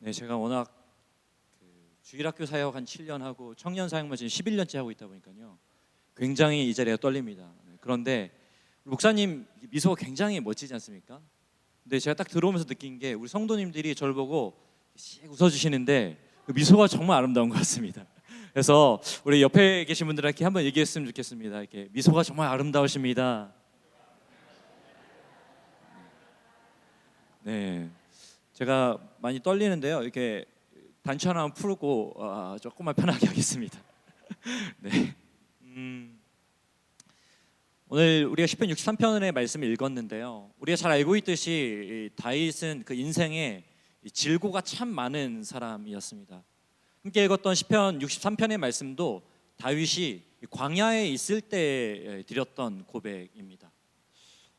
네, 제가 워낙 주일학교 사역 한 7년 하고 청년 사역만 지금 11년째 하고 있다 보니까요, 굉장히 이 자리가 떨립니다. 그런데 목사님 미소가 굉장히 멋지지 않습니까? 근데 제가 딱 들어오면서 느낀 게 우리 성도님들이 저를 보고 씩 웃어주시는데 그 미소가 정말 아름다운 것 같습니다. 그래서 우리 옆에 계신 분들한테 한번 얘기했으면 좋겠습니다. 이렇게 미소가 정말 아름다우십니다. 네, 제가 많이 떨리는데요. 이렇게 단추 하나만 풀고 조금만 편하게 하겠습니다. 네. 오늘 우리가 시편 63편의 말씀을 읽었는데요. 우리가 잘 알고 있듯이 다윗은 그 인생에 질고가 참 많은 사람이었습니다. 함께 읽었던 시편 63편의 말씀도 다윗이 광야에 있을 때 드렸던 고백입니다.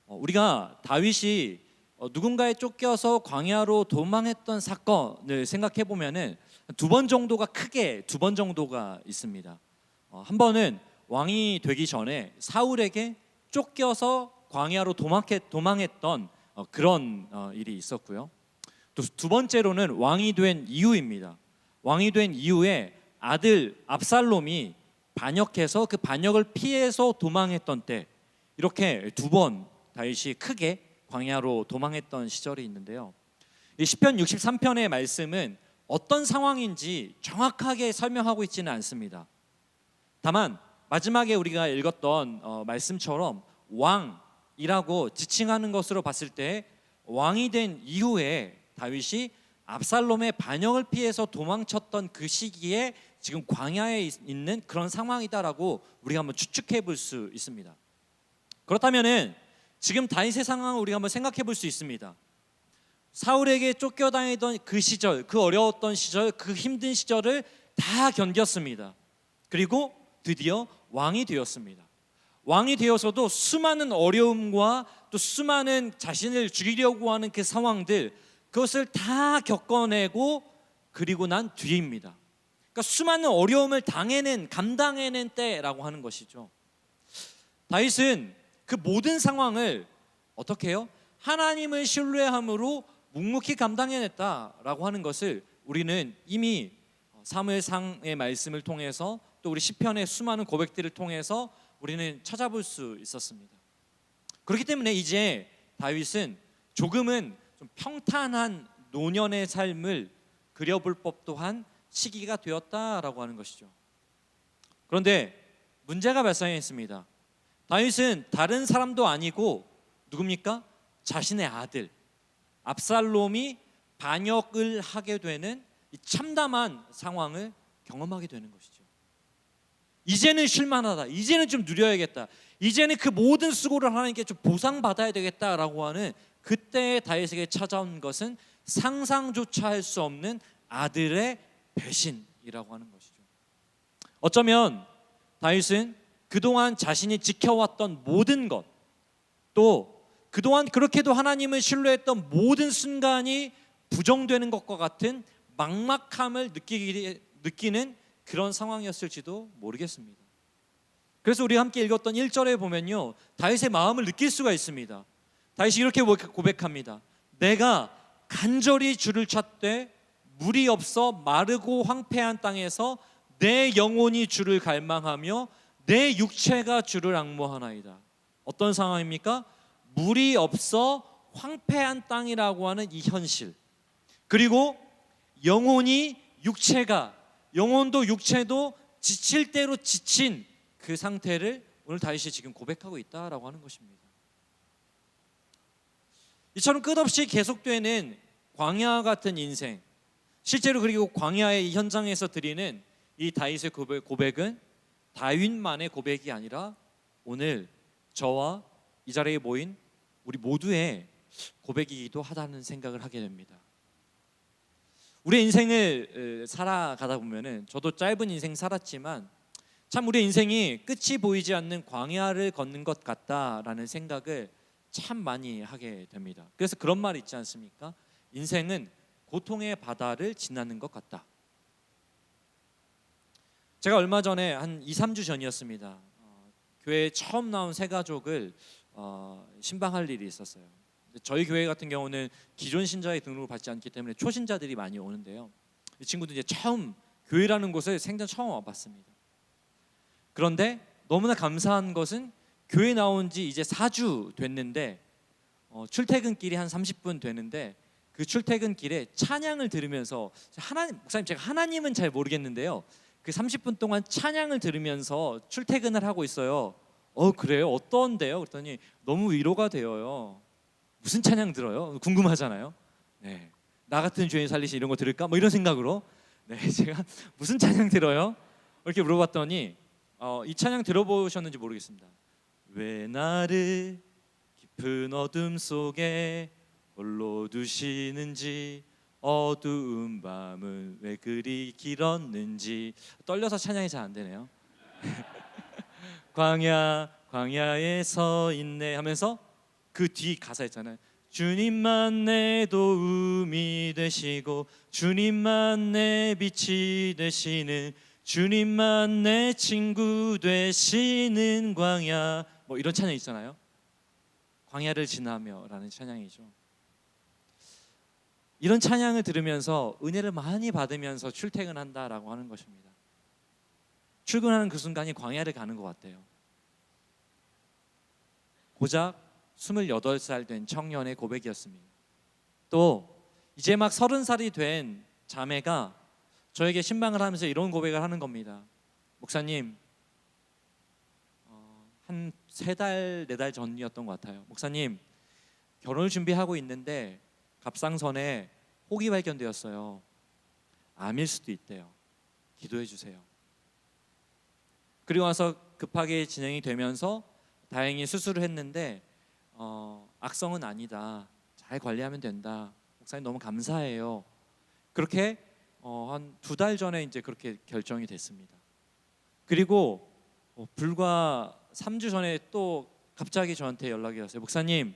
우리가 다윗이 누군가에 쫓겨서 광야로 도망했던 사건을 생각해 보면은 두 번 정도가 있습니다. 한 번은 왕이 되기 전에 사울에게 쫓겨서 광야로 도망했던 그런 일이 있었고요. 또 두 번째로는 왕이 된 이후입니다. 왕이 된 이후에 아들 압살롬이 반역해서 그 반역을 피해서 도망했던 때, 이렇게 두 번 다윗이 크게 광야로 도망했던 시절이 있는데요. 이 시편 63편의 말씀은 어떤 상황인지 정확하게 설명하고 있지는 않습니다. 다만 마지막에 우리가 읽었던 말씀처럼 왕이라고 지칭하는 것으로 봤을 때 왕이 된 이후에 다윗이 압살롬의 반역을 피해서 도망쳤던 그 시기에 지금 광야에 있는 그런 상황이다라고 우리가 한번 추측해 볼 수 있습니다. 그렇다면은 지금 다윗의 상황을 우리가 한번 생각해 볼 수 있습니다. 사울에게 쫓겨다니던 그 시절, 그 어려웠던 시절, 그 힘든 시절을 다 견뎠습니다. 그리고 드디어 왕이 되었습니다. 왕이 되어서도 수많은 어려움과 또 수많은 자신을 죽이려고 하는 그 상황들, 그것을 다 겪어내고 그리고 난 뒤입니다. 그러니까 수많은 어려움을 감당해낸 때라고 하는 것이죠. 다윗은 그 모든 상황을 어떻게 해요? 하나님을 신뢰함으로 묵묵히 감당해냈다라고 하는 것을 우리는 이미 사무엘상의 말씀을 통해서 또 우리 시편의 수많은 고백들을 통해서 우리는 찾아볼 수 있었습니다. 그렇기 때문에 이제 다윗은 조금은 좀 평탄한 노년의 삶을 그려볼 법도 한 시기가 되었다라고 하는 것이죠. 그런데 문제가 발생했습니다. 다윗은 다른 사람도 아니고 누굽니까? 자신의 아들 압살롬이 반역을 하게 되는 이 참담한 상황을 경험하게 되는 것이죠. 이제는 쉴만하다, 이제는 좀 누려야겠다, 이제는 그 모든 수고를 하나님께 좀 보상받아야 되겠다라고 하는 그때의 다윗에게 찾아온 것은 상상조차 할 수 없는 아들의 배신이라고 하는 것이죠. 어쩌면 다윗은 그동안 자신이 지켜왔던 모든 것, 또 그동안 그렇게도 하나님을 신뢰했던 모든 순간이 부정되는 것과 같은 막막함을 느끼는 그런 상황이었을지도 모르겠습니다. 그래서 우리가 함께 읽었던 1절에 보면요, 다윗의 마음을 느낄 수가 있습니다. 다윗이 이렇게 고백합니다. 내가 간절히 주를 찾되 물이 없어 마르고 황폐한 땅에서 내 영혼이 주를 갈망하며 내 육체가 주를 앙모하나이다. 어떤 상황입니까? 물이 없어 황폐한 땅이라고 하는 이 현실, 그리고 영혼도 육체도 지칠 대로 지친 그 상태를 오늘 다윗이 지금 고백하고 있다라고 하는 것입니다. 이처럼 끝없이 계속되는 광야 같은 인생, 실제로 그리고 광야의 이 현장에서 드리는 이 다윗의 고백은 다윗만의 고백이 아니라 오늘 저와 이 자리에 모인 우리 모두의 고백이기도 하다는 생각을 하게 됩니다. 우리의 인생을 살아가다 보면은, 저도 짧은 인생 살았지만 참 우리의 인생이 끝이 보이지 않는 광야를 걷는 것 같다라는 생각을 참 많이 하게 됩니다. 그래서 그런 말이 있지 않습니까? 인생은 고통의 바다를 지나는 것 같다. 제가 얼마 전에 한 2-3주 전이었습니다. 교회에 처음 나온 새 가족을 신방할 일이 있었어요. 저희 교회 같은 경우는 기존 신자의 등록을 받지 않기 때문에 초신자들이 많이 오는데요. 이 친구도 이제 처음 교회라는 곳을 생전 처음 와봤습니다. 그런데 너무나 감사한 것은 교회 나온 지 이제 4주 됐는데 출퇴근길이 한 30분 되는데 그 출퇴근길에 찬양을 들으면서 목사님 제가 하나님은 잘 모르겠는데요. 그 30분 동안 찬양을 들으면서 출퇴근을 하고 있어요. 그래요? 어떤데요? 그랬더니 너무 위로가 되어요. 무슨 찬양 들어요? 궁금하잖아요. 네, 나 같은 죄인 살리시 이런 거 들을까? 뭐 이런 생각으로 제가 무슨 찬양 들어요? 이렇게 물어봤더니 이 찬양 들어보셨는지 모르겠습니다. 왜 나를 깊은 어둠 속에 홀로 두시는지 어두운 밤은 왜 그리 길었는지 떨려서 찬양이 잘 안 되네요. 광야에 서 있네 하면서 그 뒤 가사 있잖아요. 주님만 내 도움이 되시고 주님만 내 빛이 되시는 주님만 내 친구 되시는 광야, 뭐 이런 찬양 있잖아요. 광야를 지나며라는 찬양이죠. 이런 찬양을 들으면서 은혜를 많이 받으면서 출퇴근한다라고 하는 것입니다. 출근하는 그 순간이 광야를 가는 것 같아요. 고작 28살 된 청년의 고백이었습니다. 또 이제 막 30살이 된 자매가 저에게 신방을 하면서 이런 고백을 하는 겁니다. 목사님, 한 3달, 4달 전이었던 것 같아요. 목사님, 결혼을 준비하고 있는데 갑상선에 혹이 발견되었어요. 암일 수도 있대요. 기도해 주세요. 그리고 와서 급하게 진행이 되면서 다행히 수술을 했는데 악성은 아니다. 잘 관리하면 된다. 목사님 너무 감사해요. 그렇게 한 2달 전에 이제 그렇게 결정이 됐습니다. 그리고 불과 3주 전에 또 갑자기 저한테 연락이 왔어요. 목사님,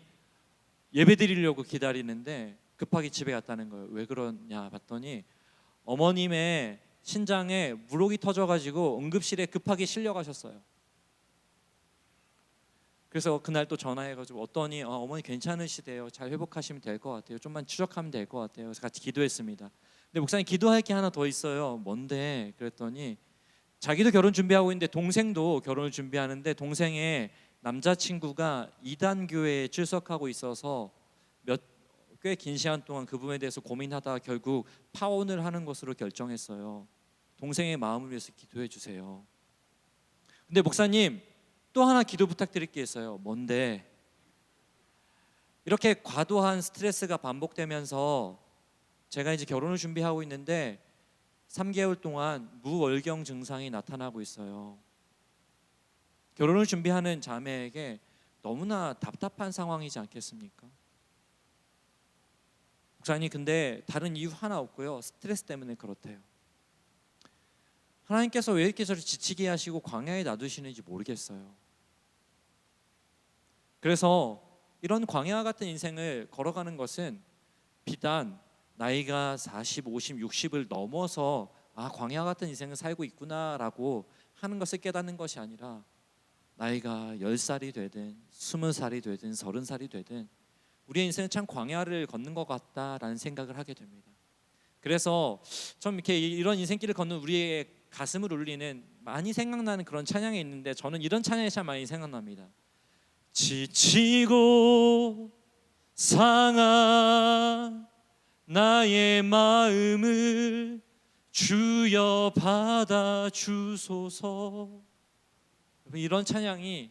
예배 드리려고 기다리는데 급하게 집에 갔다는 거예요. 왜 그러냐 봤더니 어머님의 신장에 물혹이 터져가지고 응급실에 급하게 실려가셨어요. 그래서 그날 또 전화해가지고 어떠니 어머니 괜찮으시대요. 잘 회복하시면 될 것 같아요. 좀만 추적하면 될 것 같아요. 그래서 같이 기도했습니다. 근데 목사님 기도할 게 하나 더 있어요. 뭔데? 그랬더니 자기도 결혼 준비하고 있는데 동생도 결혼을 준비하는데 동생의 남자친구가 이단 교회에 출석하고 있어서 꽤 긴 시간 동안 그 부분에 대해서 고민하다가 결국 파혼을 하는 것으로 결정했어요. 동생의 마음을 위해서 기도해 주세요. 근데 목사님 또 하나 기도 부탁드릴 게 있어요. 뭔데? 이렇게 과도한 스트레스가 반복되면서 제가 이제 결혼을 준비하고 있는데 3개월 동안 무월경 증상이 나타나고 있어요. 결혼을 준비하는 자매에게 너무나 답답한 상황이지 않겠습니까? 목사님 근데 다른 이유 하나 없고요. 스트레스 때문에 그렇대요. 하나님께서 왜 이렇게 저를 지치게 하시고 광야에 놔두시는지 모르겠어요. 그래서 이런 광야 같은 인생을 걸어가는 것은 비단 나이가 40, 50, 60을 넘어서 광야 같은 인생을 살고 있구나라고 하는 것을 깨닫는 것이 아니라 나이가 10살이 되든 20살이 되든 30살이 되든 우리의 인생은 참 광야를 걷는 것 같다라는 생각을 하게 됩니다. 그래서 좀 이렇게 이런 인생길을 걷는 우리의 가슴을 울리는 많이 생각나는 그런 찬양이 있는데 저는 이런 찬양이 참 많이 생각납니다. 지치고 상한 나의 마음을 주여 받아주소서. 이런 찬양이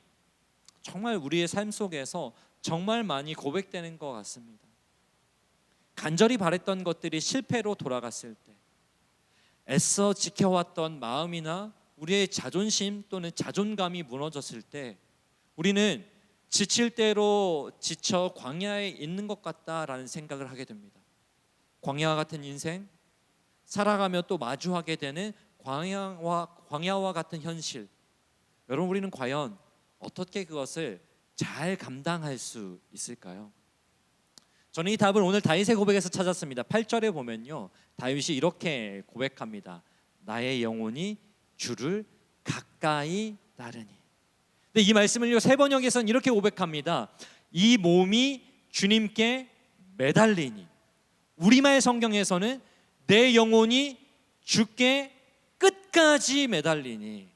정말 우리의 삶 속에서 정말 많이 고백되는 것 같습니다. 간절히 바랬던 것들이 실패로 돌아갔을 때, 애써 지켜왔던 마음이나 우리의 자존심 또는 자존감이 무너졌을 때 우리는 지칠 대로 지쳐 광야에 있는 것 같다라는 생각을 하게 됩니다. 광야와 같은 인생, 살아가며 또 마주하게 되는 광야와 같은 현실. 여러분, 우리는 과연 어떻게 그것을 잘 감당할 수 있을까요? 저는 이 답을 오늘 다윗의 고백에서 찾았습니다. 8절에 보면요, 다윗이 이렇게 고백합니다. 나의 영혼이 주를 가까이 따르니. 근데 이 말씀을요, 세번역에서는 이렇게 고백합니다. 이 몸이 주님께 매달리니. 우리말 성경에서는 내 영혼이 주께 끝까지 매달리니.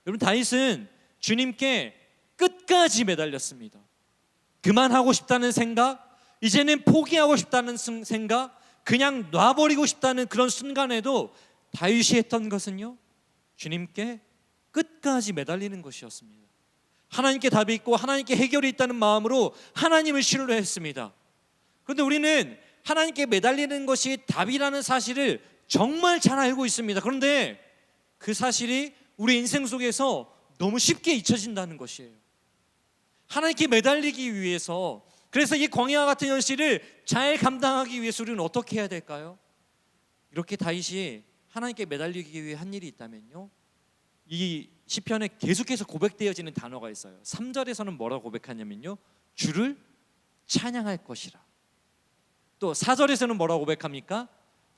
여러분, 다윗은 주님께 끝까지 매달렸습니다. 그만하고 싶다는 생각, 이제는 포기하고 싶다는 생각, 그냥 놔버리고 싶다는 그런 순간에도 다윗이 했던 것은요, 주님께 끝까지 매달리는 것이었습니다. 하나님께 답이 있고 하나님께 해결이 있다는 마음으로 하나님을 신뢰했습니다. 그런데 우리는 하나님께 매달리는 것이 답이라는 사실을 정말 잘 알고 있습니다. 그런데 그 사실이 우리 인생 속에서 너무 쉽게 잊혀진다는 것이에요. 하나님께 매달리기 위해서, 그래서 이 광야와 같은 현실을 잘 감당하기 위해서 우리는 어떻게 해야 될까요? 이렇게 다윗이 하나님께 매달리기 위해 한 일이 있다면요, 이 시편에 계속해서 고백되어지는 단어가 있어요. 3절에서는 뭐라고 고백하냐면요, 주를 찬양할 것이라. 또 4절에서는 뭐라고 고백합니까?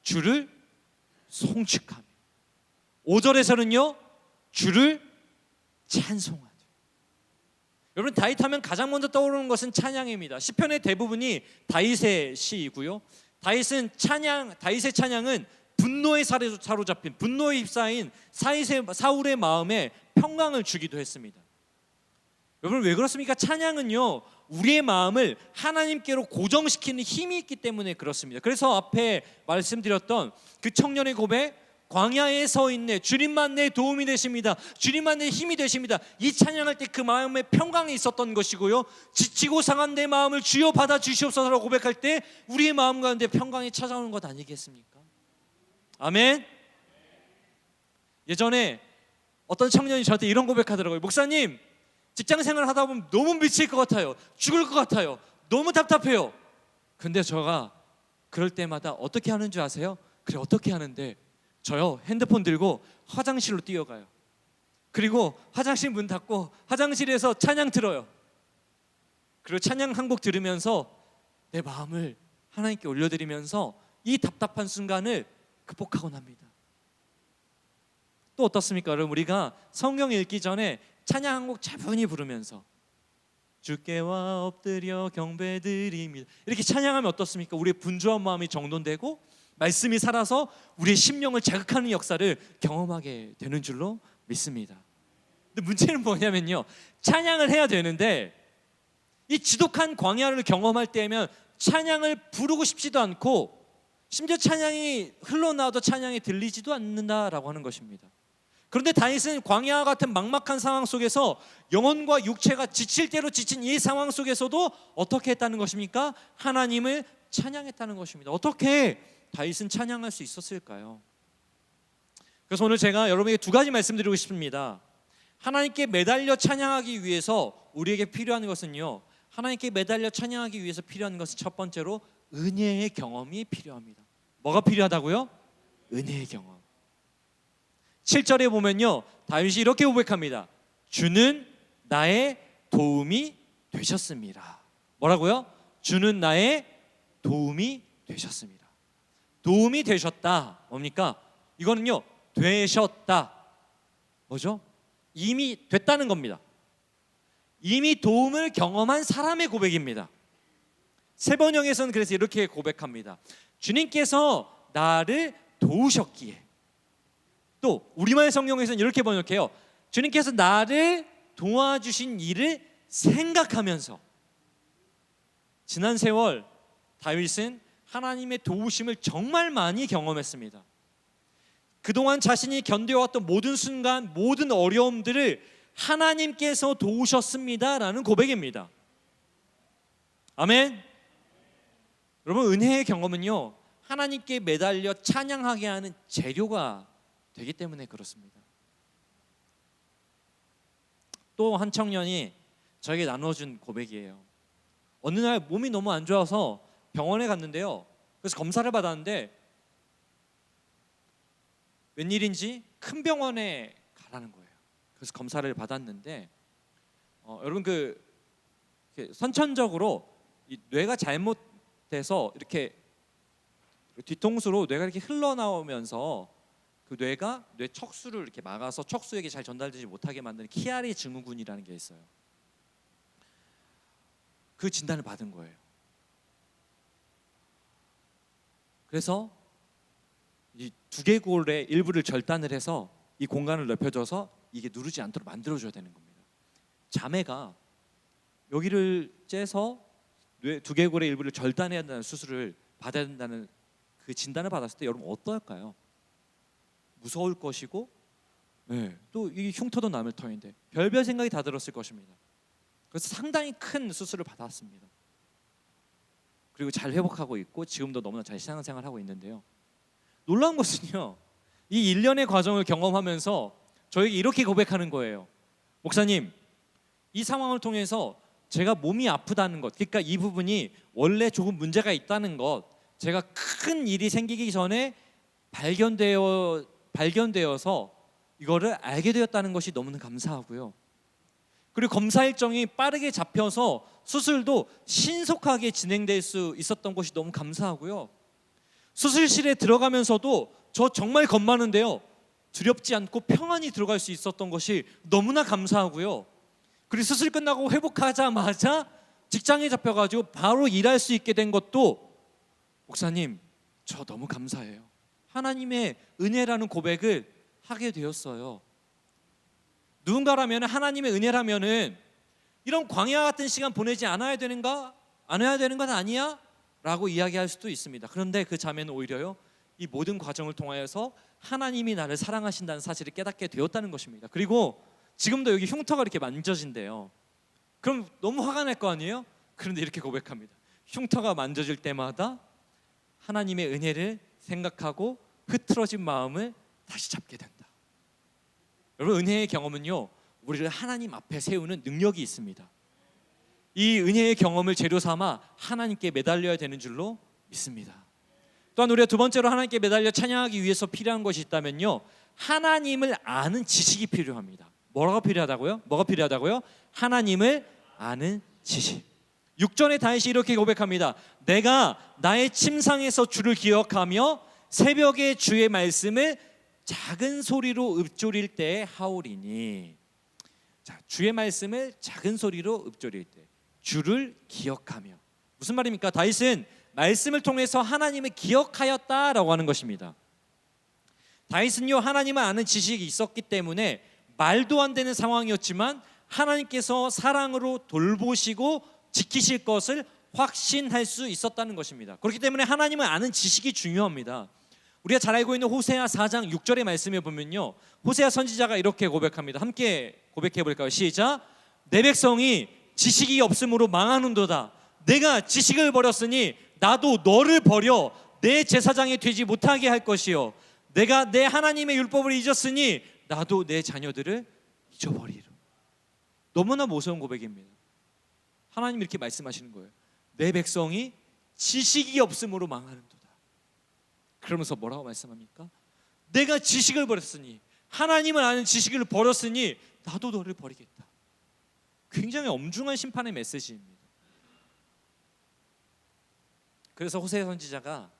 주를 송축하며. 5절에서는요, 주를 찬송하며. 여러분, 다윗하면 가장 먼저 떠오르는 것은 찬양입니다. 시편의 대부분이 다윗의 시이고요, 다윗의 찬양은 분노에 사로잡힌, 분노에 휩싸인 사울의 마음에 평강을 주기도 했습니다. 여러분, 왜 그렇습니까? 찬양은요, 우리의 마음을 하나님께로 고정시키는 힘이 있기 때문에 그렇습니다. 그래서 앞에 말씀드렸던 그 청년의 고백, 광야에 서 있네, 주님만 내 도움이 되십니다, 주님만 내 힘이 되십니다, 이 찬양할 때 그 마음에 평강이 있었던 것이고요, 지치고 상한 내 마음을 주여 받아 주시옵소서라고 고백할 때 우리의 마음 가운데 평강이 찾아오는 것 아니겠습니까? 아멘. 예전에 어떤 청년이 저한테 이런 고백하더라고요. 목사님, 직장생활 하다 보면 너무 미칠 것 같아요, 죽을 것 같아요, 너무 답답해요. 근데 제가 그럴 때마다 어떻게 하는 줄 아세요? 그래, 어떻게 하는데? 저요, 핸드폰 들고 화장실로 뛰어가요. 그리고 화장실 문 닫고 화장실에서 찬양 들어요. 그리고 찬양 한 곡 들으면서 내 마음을 하나님께 올려드리면서 이 답답한 순간을 극복하곤 합니다. 또 어떻습니까? 여러분, 우리가 성경 읽기 전에 찬양 한 곡 차분히 부르면서 주께와 엎드려 경배드립니다, 이렇게 찬양하면 어떻습니까? 우리의 분주한 마음이 정돈되고 말씀이 살아서 우리의 심령을 자극하는 역사를 경험하게 되는 줄로 믿습니다. 근데 문제는 뭐냐면요, 찬양을 해야 되는데 이 지독한 광야를 경험할 때면 찬양을 부르고 싶지도 않고, 심지어 찬양이 흘러나와도 찬양이 들리지도 않는다라고 하는 것입니다. 그런데 다윗은 광야와 같은 막막한 상황 속에서 영혼과 육체가 지칠 대로 지친 이 상황 속에서도 어떻게 했다는 것입니까? 하나님을 찬양했다는 것입니다. 어떻게 다윗은 찬양할 수 있었을까요? 그래서 오늘 제가 여러분에게 두 가지 말씀드리고 싶습니다. 하나님께 매달려 찬양하기 위해서 우리에게 필요한 것은요, 하나님께 매달려 찬양하기 위해서 필요한 것은 첫 번째로 은혜의 경험이 필요합니다. 뭐가 필요하다고요? 은혜의 경험. 7절에 보면요, 다윗이 이렇게 고백합니다. 주는 나의 도움이 되셨습니다. 뭐라고요? 주는 나의 도움이 되셨습니다. 도움이 되셨다, 뭡니까? 이거는요, 되셨다, 뭐죠? 이미 됐다는 겁니다. 이미 도움을 경험한 사람의 고백입니다. 세번역에서는 그래서 이렇게 고백합니다. 주님께서 나를 도우셨기에. 또 우리말 성경에서는 이렇게 번역해요. 주님께서 나를 도와주신 일을 생각하면서. 지난 세월 다윗은 하나님의 도우심을 정말 많이 경험했습니다. 그동안 자신이 견뎌왔던 모든 순간, 모든 어려움들을 하나님께서 도우셨습니다 라는 고백입니다. 아멘. 여러분, 은혜의 경험은요, 하나님께 매달려 찬양하게 하는 재료가 되기 때문에 그렇습니다. 또 한 청년이 저에게 나눠준 고백이에요. 어느 날 몸이 너무 안 좋아서 병원에 갔는데요, 그래서 검사를 받았는데 웬일인지 큰 병원에 가라는 거예요. 그래서 검사를 받았는데 여러분, 선천적으로 이 뇌가 잘못돼서 이렇게 뒤통수로 뇌가 이렇게 흘러나오면서 그 뇌가 뇌 척수를 이렇게 막아서 척수에게 잘 전달되지 못하게 만드는 키아리 증후군이라는 게 있어요. 그 진단을 받은 거예요. 그래서 이 두개골의 일부를 절단을 해서 이 공간을 넓혀줘서 이게 누르지 않도록 만들어줘야 되는 겁니다. 자매가 여기를 째서 두개골의 일부를 절단해야 한다는 수술을 받아야 된다는 그 진단을 받았을 때 여러분 어떨까요? 무서울 것이고, 또 이 흉터도 남을 터인데 별별 생각이 다 들었을 것입니다. 그래서 상당히 큰 수술을 받았습니다. 그리고 잘 회복하고 있고 지금도 너무나 잘 신앙생활을 하고 있는데요. 놀라운 것은요, 이 1년의 과정을 경험하면서 저에게 이렇게 고백하는 거예요. 목사님, 이 상황을 통해서 제가 몸이 아프다는 것, 그러니까 이 부분이 원래 조금 문제가 있다는 것, 제가 큰 일이 생기기 전에 발견되어서 이거를 알게 되었다는 것이 너무나 감사하고요. 그리고 검사 일정이 빠르게 잡혀서 수술도 신속하게 진행될 수 있었던 것이 너무 감사하고요. 수술실에 들어가면서도 저 정말 겁 많은데요, 두렵지 않고 평안히 들어갈 수 있었던 것이 너무나 감사하고요. 그리고 수술 끝나고 회복하자마자 직장에 잡혀가지고 바로 일할 수 있게 된 것도, 목사님, 저 너무 감사해요. 하나님의 은혜라는 고백을 하게 되었어요. 누군가라면 하나님의 은혜라면은 이런 광야 같은 시간 보내지 않아야 되는가? 안 해야 되는 건 아니야? 라고 이야기할 수도 있습니다. 그런데 그 자매는 오히려요, 이 모든 과정을 통하여서 하나님이 나를 사랑하신다는 사실을 깨닫게 되었다는 것입니다. 그리고 지금도 여기 흉터가 이렇게 만져진대요. 그럼 너무 화가 날 거 아니에요? 그런데 이렇게 고백합니다. 흉터가 만져질 때마다 하나님의 은혜를 생각하고 흐트러진 마음을 다시 잡게 된다. 여러분, 은혜의 경험은요, 우리를 하나님 앞에 세우는 능력이 있습니다. 이 은혜의 경험을 재료 삼아 하나님께 매달려야 되는 줄로 믿습니다. 또한 우리가 두 번째로 하나님께 매달려 찬양하기 위해서 필요한 것이 있다면요, 하나님을 아는 지식이 필요합니다. 뭐가 필요하다고요? 하나님을 아는 지식. 6절에 다윗이 이렇게 고백합니다. 내가 나의 침상에서 주를 기억하며 새벽에 주의 말씀을 작은 소리로 읊조릴 때 하오리니. 자, 주의 말씀을 작은 소리로 읊조릴 때 주를 기억하며. 무슨 말입니까? 다윗은 말씀을 통해서 하나님을 기억하였다라고 하는 것입니다. 다윗은요, 하나님을 아는 지식이 있었기 때문에 말도 안 되는 상황이었지만 하나님께서 사랑으로 돌보시고 지키실 것을 확신할 수 있었다는 것입니다. 그렇기 때문에 하나님을 아는 지식이 중요합니다. 우리가 잘 알고 있는 호세아 4장 6절의 말씀에 보면요, 호세아 선지자가 이렇게 고백합니다. 함께 고백해 볼까요? 시작. 내 백성이 지식이 없음으로 망하는도다. 내가 지식을 버렸으니 나도 너를 버려 내 제사장이 되지 못하게 할 것이요, 내가 내 하나님의 율법을 잊었으니 나도 내 자녀들을 잊어버리리라. 너무나 무서운 고백입니다. 하나님이 이렇게 말씀하시는 거예요. 내 백성이 지식이 없음으로 망하는도다. 그러면서 뭐라고 말씀합니까? 내가 지식을 버렸으니, 하나님을 아는 지식을 버렸으니 나도 너를 버리겠다. 굉장히 엄중한 심판의 메시지입니다. 그래서 호세아 선지자가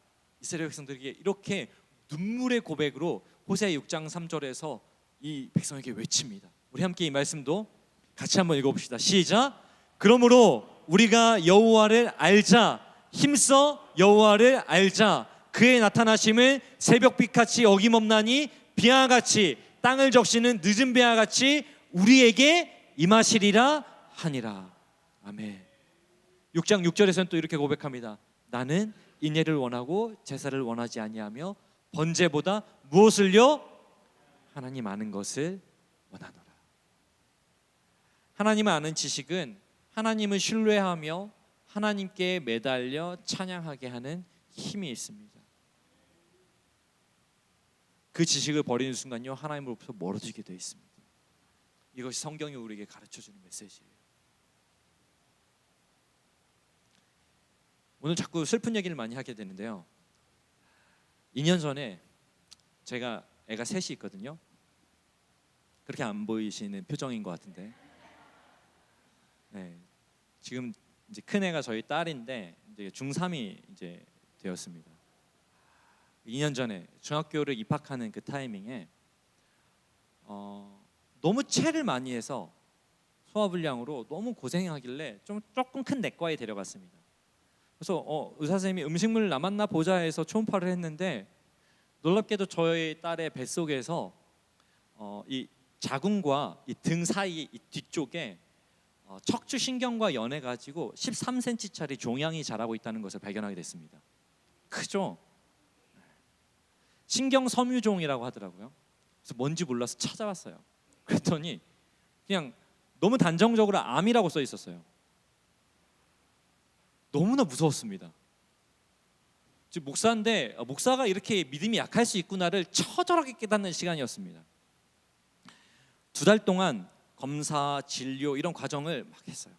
이스라엘 백성들에게 이렇게 눈물의 고백으로 호세아 6장 3절에서 이 백성에게 외칩니다. 우리 함께 이 말씀도 같이 한번 읽어봅시다. 시작. 그러므로 우리가 여호와를 알자, 힘써 여호와를 알자. 그의 나타나심을 새벽빛같이 어김없나니 비와 같이 땅을 적시는 늦은 비와 같이 우리에게 임하시리라 하니라. 아멘. 6장 6절에서는 또 이렇게 고백합니다. 나는 인애를 원하고 제사를 원하지 아니하며 번제보다 무엇을요? 하나님 아는 것을 원하노라. 하나님을 아는 지식은 하나님을 신뢰하며 하나님께 매달려 찬양하게 하는 힘이 있습니다. 그 지식을 버리는 순간요, 하나님으로부터 멀어지게 되어 있습니다. 이것이 성경이 우리에게 가르쳐주는 메시지예요. 오늘 자꾸 슬픈 얘기를 많이 하게 되는데요, 2년 전에 제가 애가 셋이 있거든요. 그렇게 안 보이시는 표정인 것 같은데, 네, 지금 이제 큰 애가 저희 딸인데 이제 중3이 이제 되었습니다. 2년 전에 중학교를 입학하는 그 타이밍에 너무 체를 많이 해서 소화불량으로 너무 고생하길래 조금 큰 내과에 데려갔습니다. 그래서 의사 선생님이 음식물 남았나 보자 해서 초음파를 했는데 놀랍게도 저희 딸의 뱃속에서 이 자궁과 이 등 사이 이 뒤쪽에 척추 신경과 연해 가지고 13cm짜리 종양이 자라고 있다는 것을 발견하게 됐습니다. 크죠? 신경 섬유종이라고 하더라고요. 그래서 뭔지 몰라서 찾아봤어요. 그랬더니 그냥 너무 단정적으로 암이라고 써 있었어요. 너무나 무서웠습니다. 지금 목사인데 목사가 이렇게 믿음이 약할 수 있구나를 처절하게 깨닫는 시간이었습니다. 2달 동안 검사, 진료 이런 과정을 막 했어요.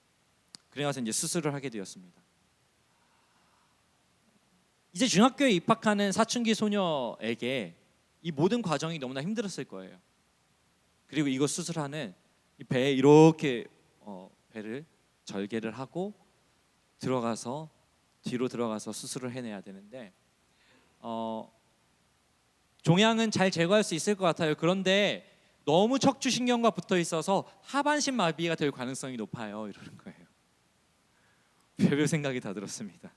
그래서 이제 수술을 하게 되었습니다. 이제 중학교에 입학하는 사춘기 소녀에게 이 모든 과정이 너무나 힘들었을 거예요. 그리고 이거 수술하는 이 배에 이렇게 배를 절개를 하고 뒤로 들어가서 수술을 해내야 되는데 종양은 잘 제거할 수 있을 것 같아요. 그런데 너무 척추신경과 붙어 있어서 하반신 마비가 될 가능성이 높아요. 이러는 거예요. 별별 생각이 다 들었습니다.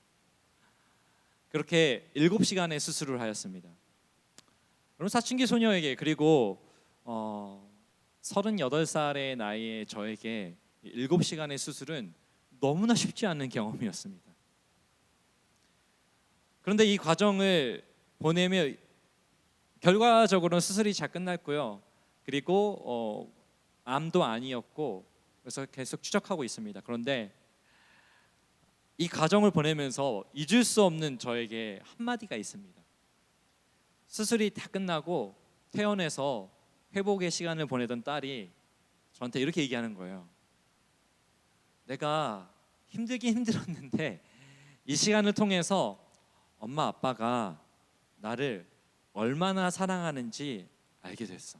그렇게 7시간의 수술을 하였습니다. 여러분, 사춘기 소녀에게, 그리고 38살의 나이에 저에게 7시간의 수술은 너무나 쉽지 않은 경험이었습니다. 그런데 이 과정을 보내며 결과적으로는 수술이 잘 끝났고요. 그리고 암도 아니었고, 그래서 계속 추적하고 있습니다. 그런데 이 과정을 보내면서 잊을 수 없는 저에게 한마디가 있습니다. 수술이 다 끝나고 퇴원해서 회복의 시간을 보내던 딸이 저한테 이렇게 얘기하는 거예요. 내가 힘들긴 힘들었는데 이 시간을 통해서 엄마 아빠가 나를 얼마나 사랑하는지 알게 됐어.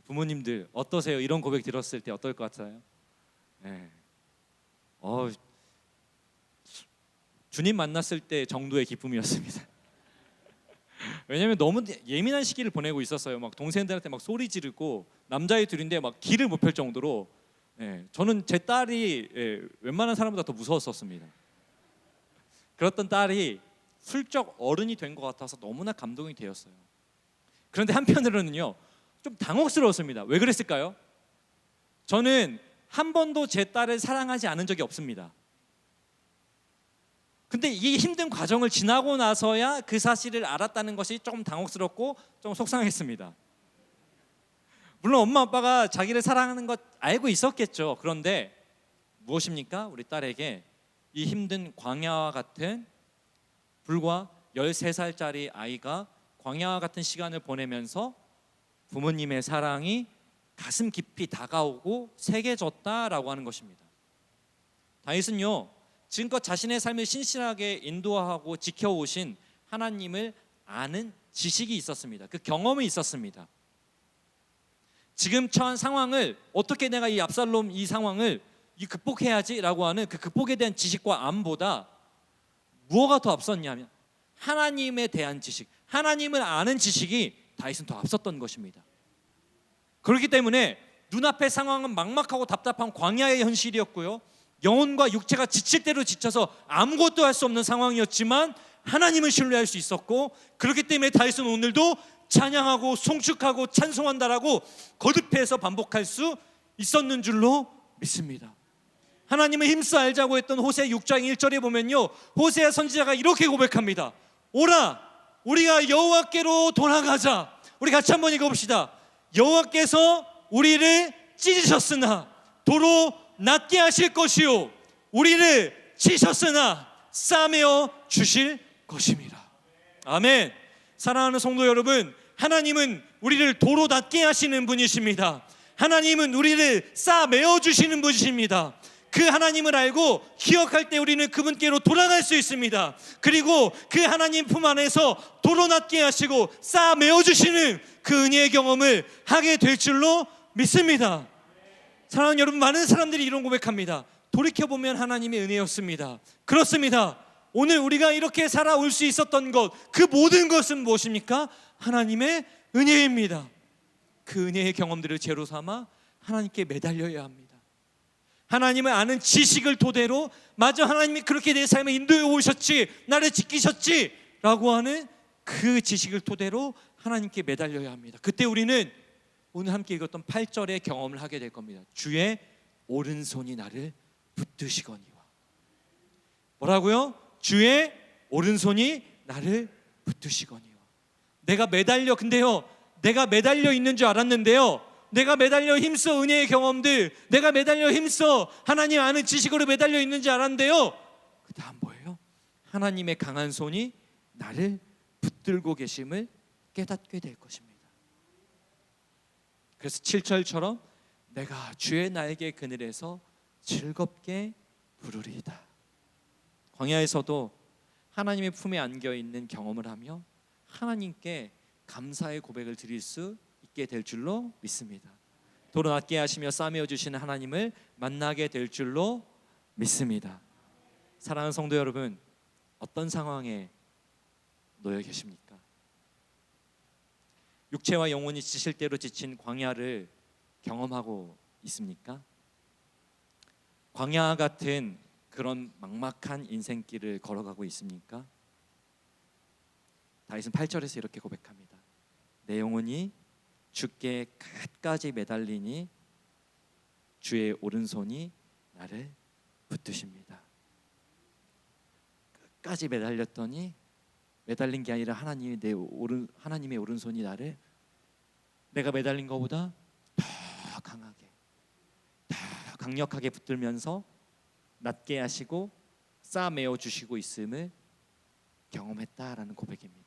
부모님들 어떠세요? 이런 고백 들었을 때 어떨 것 같아요? 네. 주님 만났을 때 정도의 기쁨이었습니다. 왜냐하면 너무 예민한 시기를 보내고 있었어요. 막 동생들한테 막 소리 지르고 남자애 둘인데 막 기를 못 펼 정도로 저는 제 딸이 웬만한 사람보다 더 무서웠었습니다. 그랬던 딸이 훌쩍 어른이 된 것 같아서 너무나 감동이 되었어요. 그런데 한편으로는요, 좀 당혹스러웠습니다. 왜 그랬을까요? 저는 한 번도 제 딸을 사랑하지 않은 적이 없습니다. 근데 이 힘든 과정을 지나고 나서야 그 사실을 알았다는 것이 조금 당혹스럽고 좀 속상했습니다. 물론 엄마 아빠가 자기를 사랑하는 것 알고 있었겠죠. 그런데 무엇입니까? 우리 딸에게 이 힘든 광야와 같은, 불과 13살짜리 아이가 광야와 같은 시간을 보내면서 부모님의 사랑이 가슴 깊이 다가오고 새겨졌다라고 하는 것입니다. 다윗은요, 지금껏 자신의 삶을 신실하게 인도하고 지켜오신 하나님을 아는 지식이 있었습니다. 그 경험이 있었습니다. 지금 처한 상황을 어떻게 내가 이 압살롬 이 상황을 극복해야지라고 하는 그 극복에 대한 지식과 암보다 무엇가 더 앞섰냐면 하나님에 대한 지식, 하나님을 아는 지식이 다윗은 더 앞섰던 것입니다. 그렇기 때문에 눈앞의 상황은 막막하고 답답한 광야의 현실이었고요, 영혼과 육체가 지칠 대로 지쳐서 아무것도 할 수 없는 상황이었지만 하나님을 신뢰할 수 있었고, 그렇기 때문에 다윗은 오늘도 찬양하고 송축하고 찬송한다라고 거듭해서 반복할 수 있었는 줄로 믿습니다. 하나님을 힘써 알자고 했던 호세 6장 1절에 보면요, 호세아 선지자가 이렇게 고백합니다. 오라, 우리가 여호와께로 돌아가자. 우리 같이 한번 읽어봅시다. 여호와께서 우리를 찢으셨으나 도로 낫게 하실 것이요, 우리를 치셨으나 싸매어 주실 것입니다. 아멘. 사랑하는 성도 여러분, 하나님은 우리를 도로 낫게 하시는 분이십니다. 하나님은 우리를 싸매어 주시는 분이십니다. 그 하나님을 알고 기억할 때 우리는 그분께로 돌아갈 수 있습니다. 그리고 그 하나님 품 안에서 도로 낫게 하시고 싸매어 주시는 그 은혜의 경험을 하게 될 줄로 믿습니다. 사랑하는 여러분, 많은 사람들이 이런 고백합니다. 돌이켜보면 하나님의 은혜였습니다. 그렇습니다. 오늘 우리가 이렇게 살아올 수 있었던 것, 그 모든 것은 무엇입니까? 하나님의 은혜입니다. 그 은혜의 경험들을 제로 삼아 하나님께 매달려야 합니다. 하나님을 아는 지식을 토대로 맞아, 하나님이 그렇게 내 삶에 인도해 오셨지, 나를 지키셨지 라고 하는 그 지식을 토대로 하나님께 매달려야 합니다. 그때 우리는 오늘 함께 읽었던 8절의 경험을 하게 될 겁니다. 주의 오른손이 나를 붙드시거니와. 뭐라고요? 주의 오른손이 나를 붙드시거니와. 내가 매달려, 근데요, 내가 매달려 있는 줄 알았는데요, 내가 매달려 힘써 은혜의 경험들, 내가 매달려 힘써 하나님 아는 지식으로 매달려 있는 줄 알았는데요, 그 다음 뭐예요? 하나님의 강한 손이 나를 붙들고 계심을 깨닫게 될 것입니다. 그래서 7절처럼 내가 주의 날개 그늘에서 즐겁게 부르리이다. 광야에서도 하나님의 품에 안겨있는 경험을 하며 하나님께 감사의 고백을 드릴 수 있게 될 줄로 믿습니다. 도로 낮게 하시며 싸매어 주시는 하나님을 만나게 될 줄로 믿습니다. 사랑하는 성도 여러분, 어떤 상황에 놓여 계십니까? 육체와 영혼이 지칠 대로 지친 광야를 경험하고 있습니까? 광야 같은 그런 막막한 인생길을 걸어가고 있습니까? 다윗은 8절에서 이렇게 고백합니다. 내 영혼이 주께 끝까지 매달리니 주의 오른손이 나를 붙드십니다. 끝까지 매달렸더니 매달린 게 아니라 하나님의 오른손이 나를 내가 매달린 것보다 더 강하게, 더 강력하게 붙들면서 낮게 하시고 싸매어 주시고 있음을 경험했다라는 고백입니다.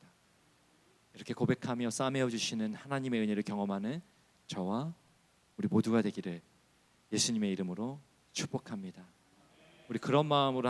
이렇게 고백하며 싸매어 주시는 하나님의 은혜를 경험하는 저와 우리 모두가 되기를 예수님의 이름으로 축복합니다. 우리 그런 마음으로